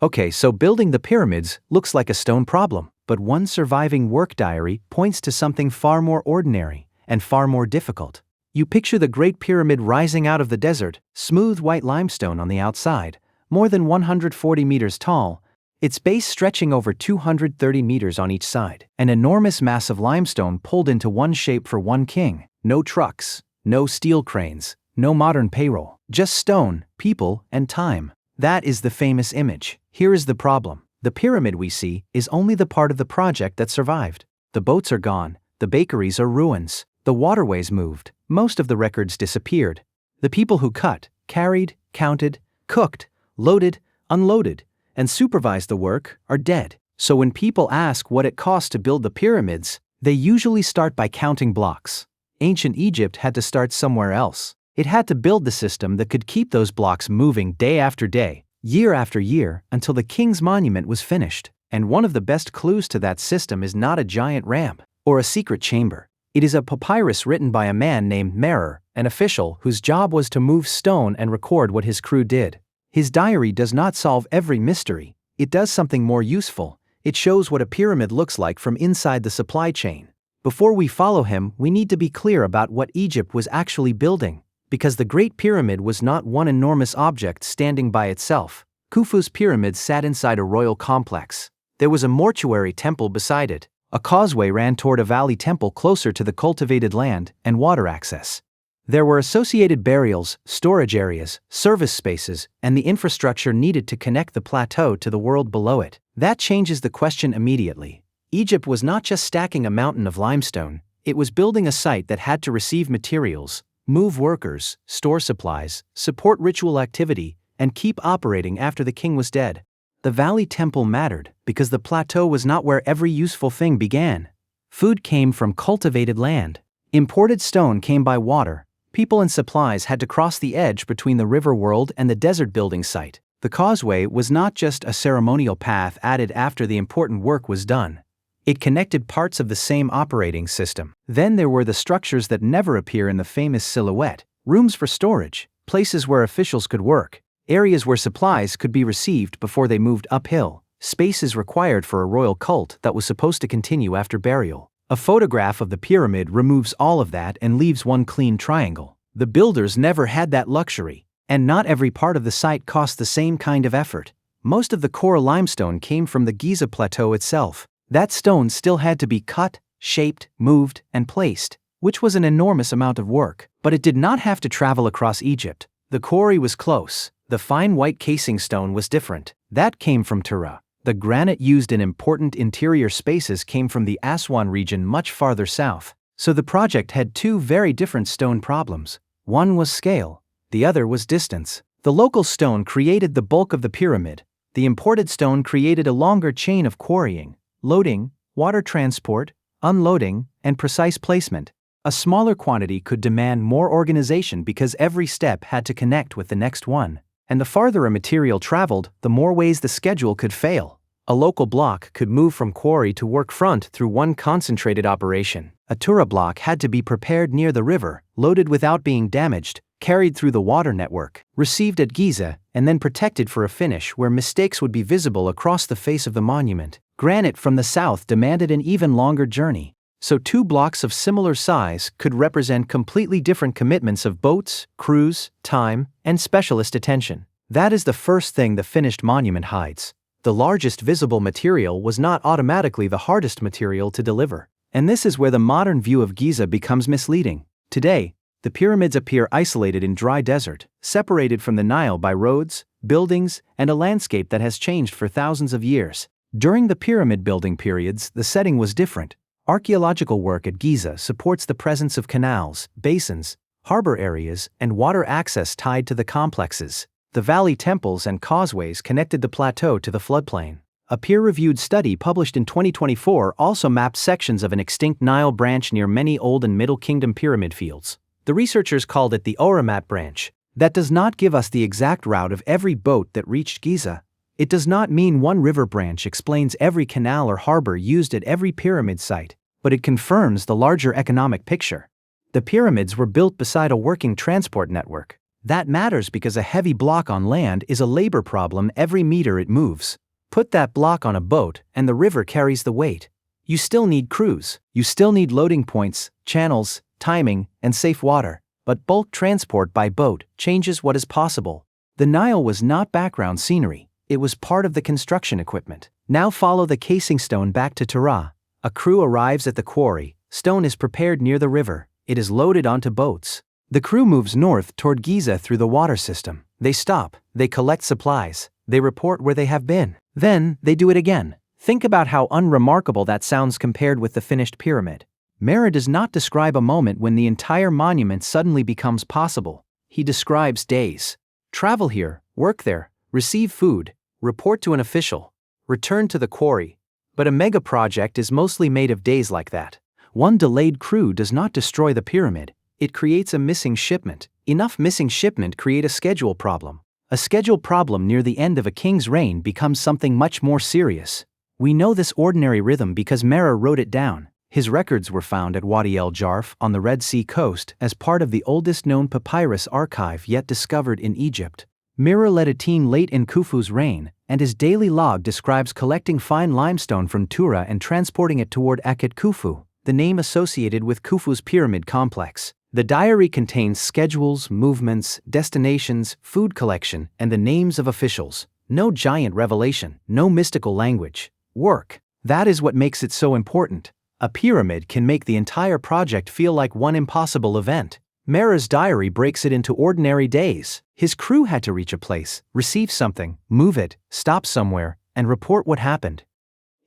Okay, so building the pyramids looks like a stone problem, but one surviving work diary points to something far more ordinary and far more difficult. You picture the Great Pyramid rising out of the desert, smooth white limestone on the outside, more than 140 meters tall, its base stretching over 230 meters on each side. An enormous mass of limestone pulled into one shape for one king. No trucks, no steel cranes, no modern payroll, just stone, people, and time. That is the famous image. Here is the problem. The pyramid we see is only the part of the project that survived. The boats are gone, the bakeries are ruins, the waterways moved, most of the records disappeared. The people who cut, carried, counted, cooked, loaded, unloaded, and supervised the work are dead. So when people ask what it cost to build the pyramids, they usually start by counting blocks. Ancient Egypt had to start somewhere else. It had to build the system that could keep those blocks moving day after day, year after year, until the king's monument was finished. And one of the best clues to that system is not a giant ramp or a secret chamber. It is a papyrus written by a man named Merer, an official whose job was to move stone and record what his crew did. His diary does not solve every mystery. It does something more useful. It shows what a pyramid looks like from inside the supply chain. Before we follow him, we need to be clear about what Egypt was actually building, because the Great Pyramid was not one enormous object standing by itself. Khufu's pyramid sat inside a royal complex. There was a mortuary temple beside it. A causeway ran toward a valley temple closer to the cultivated land and water access. There were associated burials, storage areas, service spaces, and the infrastructure needed to connect the plateau to the world below it. That changes the question immediately. Egypt was not just stacking a mountain of limestone, it was building a site that had to receive materials, move workers, store supplies, support ritual activity, and keep operating after the king was dead. The valley temple mattered because the plateau was not where every useful thing began. Food came from cultivated land. Imported stone came by water. People and supplies had to cross the edge between the river world and the desert building site. The causeway was not just a ceremonial path added after the important work was done. It connected parts of the same operating system. Then there were the structures that never appear in the famous silhouette: rooms for storage, places where officials could work, areas where supplies could be received before they moved uphill, spaces required for a royal cult that was supposed to continue after burial. A photograph of the pyramid removes all of that and leaves one clean triangle. The builders never had that luxury, and not every part of the site cost the same kind of effort. Most of the core limestone came from the Giza plateau itself. That stone still had to be cut, shaped, moved, and placed, which was an enormous amount of work. But it did not have to travel across Egypt. The quarry was close. The fine white casing stone was different. That came from Tura. The granite used in important interior spaces came from the Aswan region much farther south. So the project had two very different stone problems. One was scale, the other was distance. The local stone created the bulk of the pyramid. The imported stone created a longer chain of quarrying, loading, water transport, unloading, and precise placement. A smaller quantity could demand more organization because every step had to connect with the next one. And the farther a material traveled, the more ways the schedule could fail. A local block could move from quarry to work front through one concentrated operation. A Tura block had to be prepared near the river, loaded without being damaged, carried through the water network, received at Giza, and then protected for a finish where mistakes would be visible across the face of the monument. Granite from the south demanded an even longer journey. So two blocks of similar size could represent completely different commitments of boats, crews, time, and specialist attention. That is the first thing the finished monument hides. The largest visible material was not automatically the hardest material to deliver. And this is where the modern view of Giza becomes misleading. Today, the pyramids appear isolated in dry desert, separated from the Nile by roads, buildings, and a landscape that has changed for thousands of years. During the pyramid building periods, the setting was different. Archaeological work at Giza supports the presence of canals, basins, harbor areas, and water access tied to the complexes. The valley temples and causeways connected the plateau to the floodplain. A peer-reviewed study published in 2024 also mapped sections of an extinct Nile branch near many Old and Middle Kingdom pyramid fields. The researchers called it the Oramat branch. That does not give us the exact route of every boat that reached Giza. It does not mean one river branch explains every canal or harbor used at every pyramid site, but it confirms the larger economic picture. The pyramids were built beside a working transport network. That matters because a heavy block on land is a labor problem every meter it moves. Put that block on a boat, and the river carries the weight. You still need crews, you still need loading points, channels, timing, and safe water. But bulk transport by boat changes what is possible. The Nile was not background scenery, it was part of the construction equipment. Now follow the casing stone back to Tura. A crew arrives at the quarry, stone is prepared near the river, it is loaded onto boats. The crew moves north toward Giza through the water system. They stop, they collect supplies, they report where they have been. Then, they do it again. Think about how unremarkable that sounds compared with the finished pyramid. Mera does not describe a moment when the entire monument suddenly becomes possible. He describes days. Travel here, work there, receive food, report to an official, return to the quarry. But a mega project is mostly made of days like that. One delayed crew does not destroy the pyramid, it creates a missing shipment. Enough missing shipment create a schedule problem. A schedule problem near the end of a king's reign becomes something much more serious. We know this ordinary rhythm because Mera wrote it down. His records were found at Wadi el Jarf on the Red Sea coast as part of the oldest known papyrus archive yet discovered in Egypt. Mera led a team late in Khufu's reign, and his daily log describes collecting fine limestone from Tura and transporting it toward Akhet Khufu, the name associated with Khufu's pyramid complex. The diary contains schedules, movements, destinations, food collection, and the names of officials. No giant revelation, no mystical language. Work. That is what makes it so important. A pyramid can make the entire project feel like one impossible event. Mera's diary breaks it into ordinary days. His crew had to reach a place, receive something, move it, stop somewhere, and report what happened.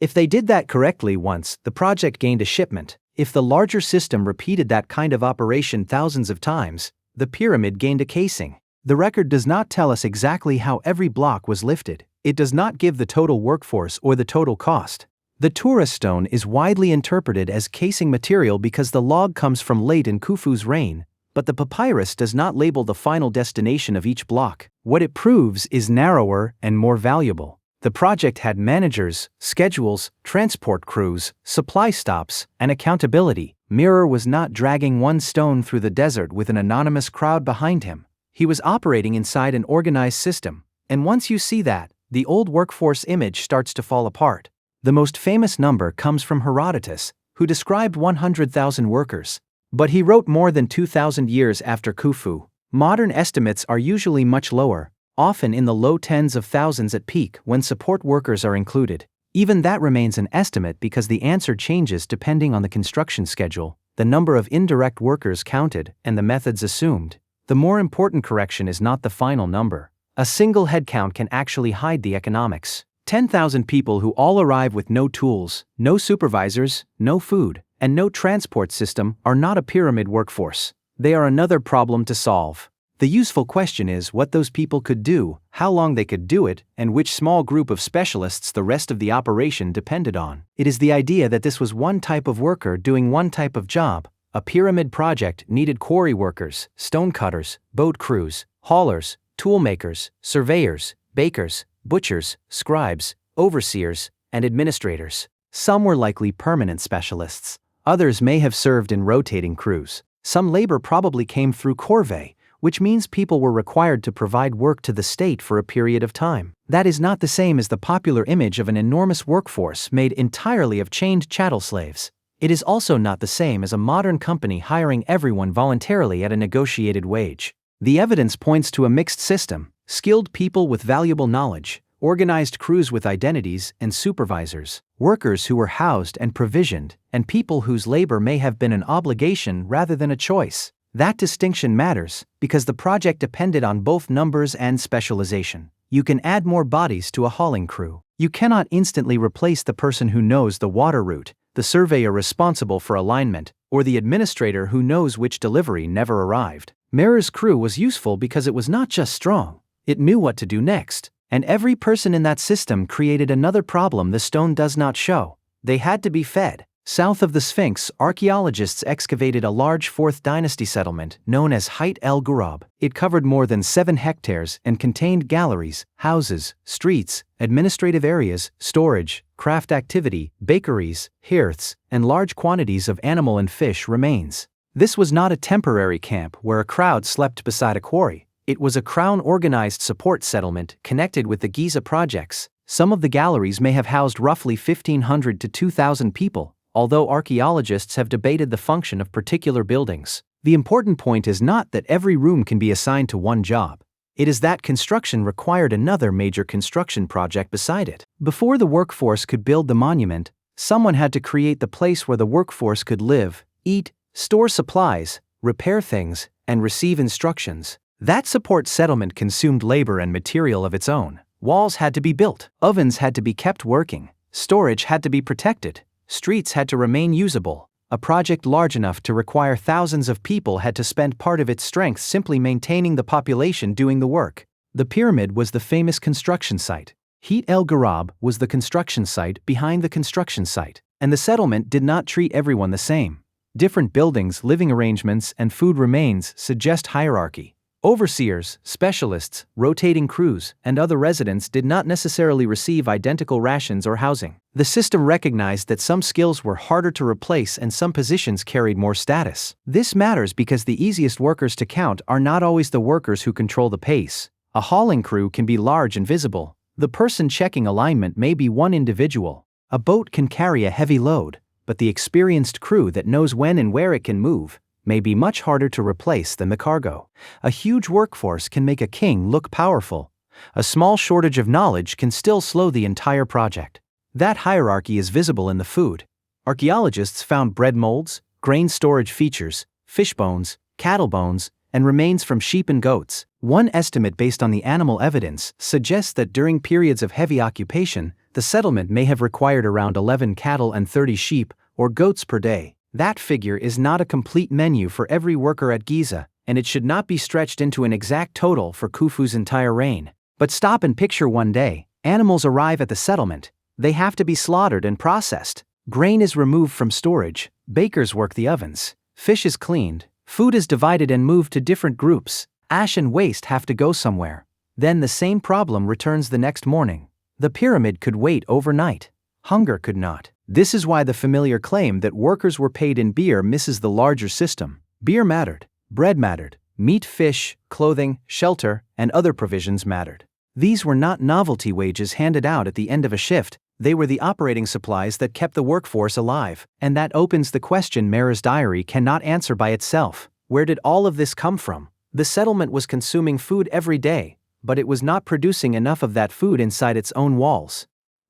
If they did that correctly once, the project gained a shipment. If the larger system repeated that kind of operation thousands of times, the pyramid gained a casing. The record does not tell us exactly how every block was lifted. It does not give the total workforce or the total cost. The Tura stone is widely interpreted as casing material because the log comes from late in Khufu's reign, but the papyrus does not label the final destination of each block. What it proves is narrower and more valuable. The project had managers, schedules, transport crews, supply stops, and accountability. Mera was not dragging one stone through the desert with an anonymous crowd behind him. He was operating inside an organized system, and once you see that, the old workforce image starts to fall apart. The most famous number comes from Herodotus, who described 100,000 workers. But he wrote more than 2,000 years after Khufu. Modern estimates are usually much lower, often in the low tens of thousands at peak when support workers are included. Even that remains an estimate because the answer changes depending on the construction schedule, the number of indirect workers counted, and the methods assumed. The more important correction is not the final number. A single headcount can actually hide the economics. 10,000 people who all arrive with no tools, no supervisors, no food, and no transport system are not a pyramid workforce. They are another problem to solve. The useful question is what those people could do, how long they could do it, and which small group of specialists the rest of the operation depended on. It is the idea that this was one type of worker doing one type of job. A pyramid project needed quarry workers, stone cutters, boat crews, haulers, tool makers, surveyors, bakers, butchers, scribes, overseers, and administrators. Some were likely permanent specialists. Others may have served in rotating crews. Some labor probably came through corvée, which means people were required to provide work to the state for a period of time. That is not the same as the popular image of an enormous workforce made entirely of chained chattel slaves. It is also not the same as a modern company hiring everyone voluntarily at a negotiated wage. The evidence points to a mixed system: skilled people with valuable knowledge, organized crews with identities and supervisors, workers who were housed and provisioned, and people whose labor may have been an obligation rather than a choice. That distinction matters because the project depended on both numbers and specialization. You can add more bodies to a hauling crew. You cannot instantly replace the person who knows the water route, the surveyor responsible for alignment, or the administrator who knows which delivery never arrived. Mera's crew was useful because it was not just strong, it knew what to do next. And every person in that system created another problem the stone does not show. They had to be fed. South of the Sphinx, archaeologists excavated a large 4th dynasty settlement known as Hayt el Ghurab. It covered more than 7 hectares and contained galleries, houses, streets, administrative areas, storage, craft activity, bakeries, hearths, and large quantities of animal and fish remains. This was not a temporary camp where a crowd slept beside a quarry. It was a crown-organized support settlement connected with the Giza projects. Some of the galleries may have housed roughly 1,500 to 2,000 people, although archaeologists have debated the function of particular buildings. The important point is not that every room can be assigned to one job. It is that construction required another major construction project beside it. Before the workforce could build the monument, someone had to create the place where the workforce could live, eat, store supplies, repair things, and receive instructions. That support settlement consumed labor and material of its own. Walls had to be built, ovens had to be kept working, storage had to be protected, streets had to remain usable. A project large enough to require thousands of people had to spend part of its strength simply maintaining the population doing the work. The pyramid was the famous construction site. Hit El Garab was the construction site behind the construction site, and the settlement did not treat everyone the same. Different buildings, living arrangements, and food remains suggest hierarchy. Overseers, specialists, rotating crews, and other residents did not necessarily receive identical rations or housing. The system recognized that some skills were harder to replace and some positions carried more status. This matters because the easiest workers to count are not always the workers who control the pace. A hauling crew can be large and visible. The person checking alignment may be one individual. A boat can carry a heavy load, but the experienced crew that knows when and where it can move may be much harder to replace than the cargo. A huge workforce can make a king look powerful. A small shortage of knowledge can still slow the entire project. That hierarchy is visible in the food. Archaeologists found bread molds, grain storage features, fish bones, cattle bones, and remains from sheep and goats. One estimate based on the animal evidence suggests that during periods of heavy occupation, the settlement may have required around 11 cattle and 30 sheep or goats per day. That figure is not a complete menu for every worker at Giza, and it should not be stretched into an exact total for Khufu's entire reign. But stop and picture one day, animals arrive at the settlement. They have to be slaughtered and processed. Grain is removed from storage, bakers work the ovens, fish is cleaned, food is divided and moved to different groups, ash and waste have to go somewhere. Then the same problem returns the next morning. The pyramid could wait overnight. Hunger could not. This is why the familiar claim that workers were paid in beer misses the larger system. Beer mattered, bread mattered, meat, fish, clothing, shelter, and other provisions mattered. These were not novelty wages handed out at the end of a shift, they were the operating supplies that kept the workforce alive. And that opens the question Mera's diary cannot answer by itself. Where did all of this come from? The settlement was consuming food every day, but it was not producing enough of that food inside its own walls.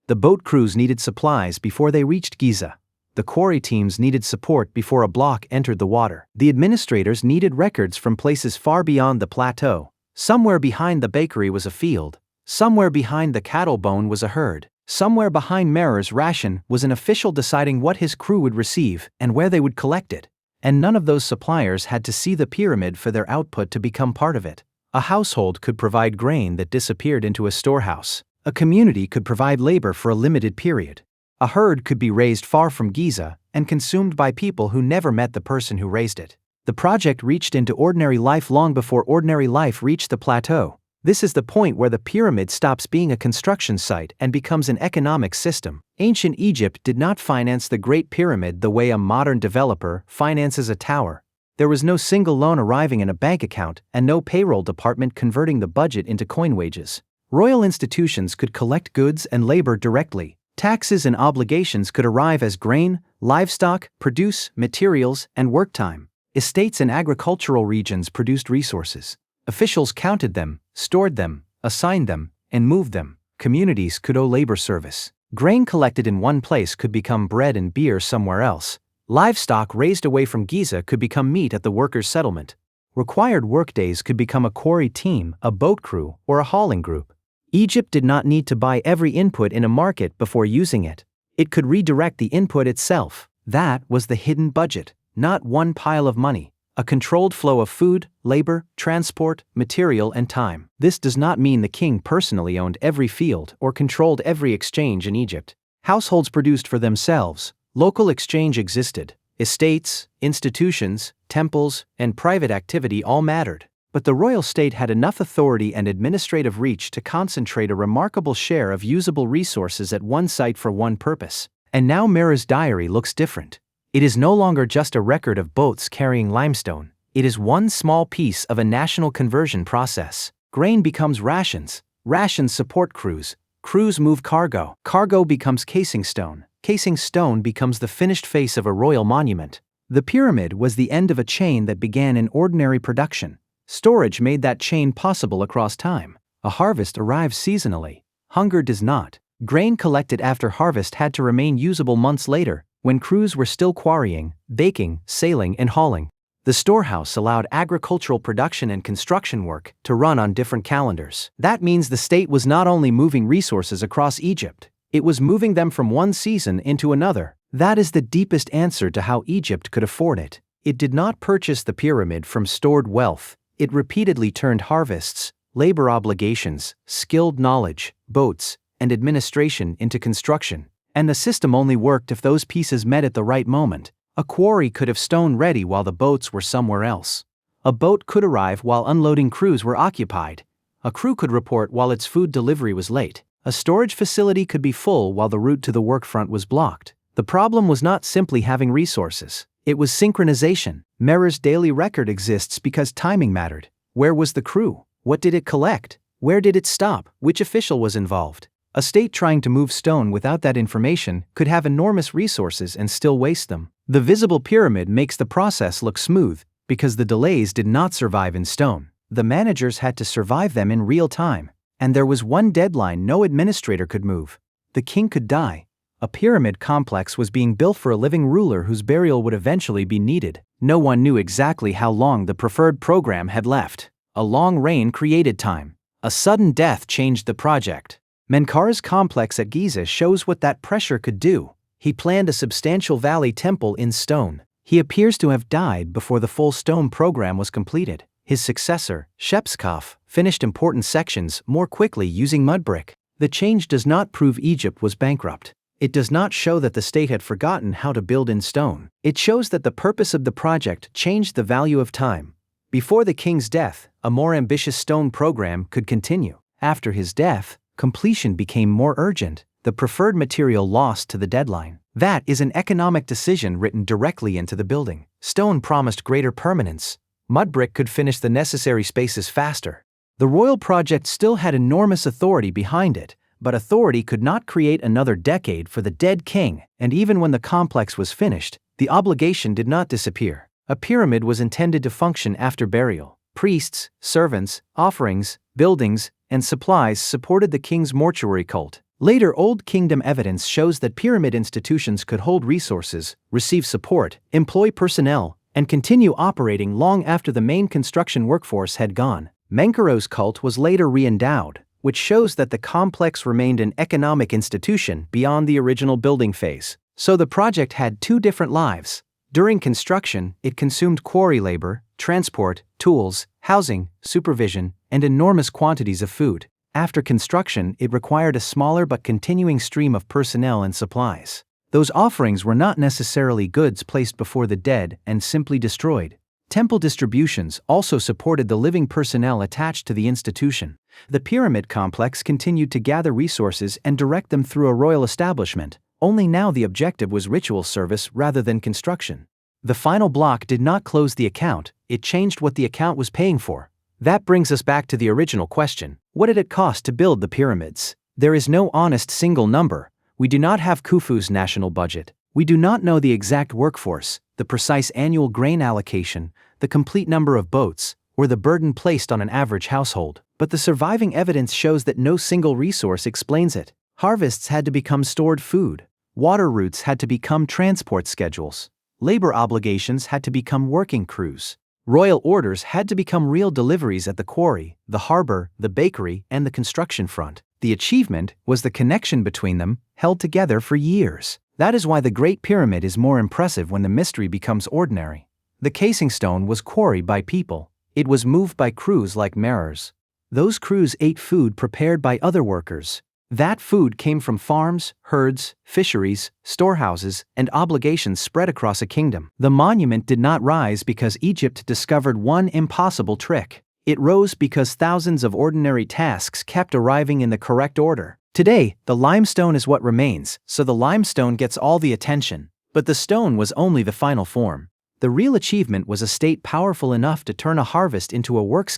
The boat crews needed supplies before they reached Giza. The quarry teams needed support before a block entered the water. The administrators needed records from places far beyond the plateau. Somewhere behind the bakery was a field. Somewhere behind the cattle bone was a herd. Somewhere behind Mera's ration was an official deciding what his crew would receive and where they would collect it. And none of those suppliers had to see the pyramid for their output to become part of it. A household could provide grain that disappeared into a storehouse. A community could provide labor for a limited period. A herd could be raised far from Giza and consumed by people who never met the person who raised it. The project reached into ordinary life long before ordinary life reached the plateau. This is the point where the pyramid stops being a construction site and becomes an economic system. Ancient Egypt did not finance the Great Pyramid the way a modern developer finances a tower. There was no single loan arriving in a bank account and no payroll department converting the budget into coin wages. Royal institutions could collect goods and labor directly. Taxes and obligations could arrive as grain, livestock, produce, materials, and work time. Estates and agricultural regions produced resources. Officials counted them, stored them, assigned them, and moved them. Communities could owe labor service. Grain collected in one place could become bread and beer somewhere else. Livestock raised away from Giza could become meat at the workers' settlement. Required workdays could become a quarry team, a boat crew, or a hauling group. Egypt did not need to buy every input in a market before using it. It could redirect the input itself. That was the hidden budget, not one pile of money. A controlled flow of food, labor, transport, material, and time. This does not mean the king personally owned every field or controlled every exchange in Egypt. Households produced for themselves. Local exchange existed. Estates, institutions, temples, and private activity all mattered. But the royal state had enough authority and administrative reach to concentrate a remarkable share of usable resources at one site for one purpose. And now Mera's diary looks different. It is no longer just a record of boats carrying limestone. It is one small piece of a national conversion process. Grain becomes rations. Rations support crews. Crews move cargo. Cargo becomes casing stone. Casing stone becomes the finished face of a royal monument. The pyramid was the end of a chain that began in ordinary production. Storage made that chain possible across time. A harvest arrives seasonally. Hunger does not. Grain collected after harvest had to remain usable months later, when crews were still quarrying, baking, sailing, and hauling. The storehouse allowed agricultural production and construction work to run on different calendars. That means the state was not only moving resources across Egypt, it was moving them from one season into another. That is the deepest answer to how Egypt could afford it. It did not purchase the pyramid from stored wealth. It repeatedly turned harvests, labor obligations, skilled knowledge, boats, and administration into construction. And the system only worked if those pieces met at the right moment. A quarry could have stone ready while the boats were somewhere else. A boat could arrive while unloading crews were occupied. A crew could report while its food delivery was late. A storage facility could be full while the route to the workfront was blocked. The problem was not simply having resources. It was synchronization. Merer's daily record exists because timing mattered. Where was the crew? What did it collect? Where did it stop? Which official was involved? A state trying to move stone without that information could have enormous resources and still waste them. The visible pyramid makes the process look smooth because the delays did not survive in stone. The managers had to survive them in real time. And there was one deadline no administrator could move. The king could die. A pyramid complex was being built for a living ruler whose burial would eventually be needed. No one knew exactly how long the preferred program had left. A long reign created time. A sudden death changed the project. Menkare's complex at Giza shows what that pressure could do. He planned a substantial valley temple in stone. He appears to have died before the full stone program was completed. His successor, Shepskaf, finished important sections more quickly using mud brick. The change does not prove Egypt was bankrupt. It does not show that the state had forgotten how to build in stone. It shows that the purpose of the project changed the value of time. Before the king's death, a more ambitious stone program could continue. After his death, completion became more urgent. The preferred material lost to the deadline. That is an economic decision written directly into the building. Stone promised greater permanence. Mud brick could finish the necessary spaces faster. The royal project still had enormous authority behind it, but authority could not create another decade for the dead king, and even when the complex was finished, the obligation did not disappear. A pyramid was intended to function after burial. Priests, servants, offerings, buildings, and supplies supported the king's mortuary cult. Later Old Kingdom evidence shows that pyramid institutions could hold resources, receive support, employ personnel, and continue operating long after the main construction workforce had gone. Menkare's cult was later re-endowed, which shows that the complex remained an economic institution beyond the original building phase. So the project had two different lives. During construction, it consumed quarry labor, transport, tools, housing, supervision, and enormous quantities of food. After construction, it required a smaller but continuing stream of personnel and supplies. Those offerings were not necessarily goods placed before the dead and simply destroyed. Temple distributions also supported the living personnel attached to the institution. The pyramid complex continued to gather resources and direct them through a royal establishment, only now the objective was ritual service rather than construction. The final block did not close the account, it changed what the account was paying for. That brings us back to the original question: what did it cost to build the pyramids? There is no honest single number. We do not have Khufu's national budget. We do not know the exact workforce, the precise annual grain allocation, the complete number of boats, or the burden placed on an average household. But the surviving evidence shows that no single resource explains it. Harvests had to become stored food. Water routes had to become transport schedules. Labor obligations had to become working crews. Royal orders had to become real deliveries at the quarry, the harbor, the bakery, and the construction front. The achievement was the connection between them, held together for years. That is why the Great Pyramid is more impressive when the mystery becomes ordinary. The casing stone was quarried by people. It was moved by crews like Merers. Those crews ate food prepared by other workers. That food came from farms, herds, fisheries, storehouses, and obligations spread across a kingdom. The monument did not rise because Egypt discovered one impossible trick. It rose because thousands of ordinary tasks kept arriving in the correct order. Today, the limestone is what remains, so the limestone gets all the attention. But the stone was only the final form. The real achievement was a state powerful enough to turn a harvest into a work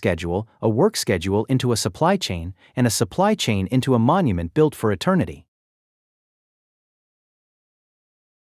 schedule into a supply chain, and a supply chain into a monument built for eternity.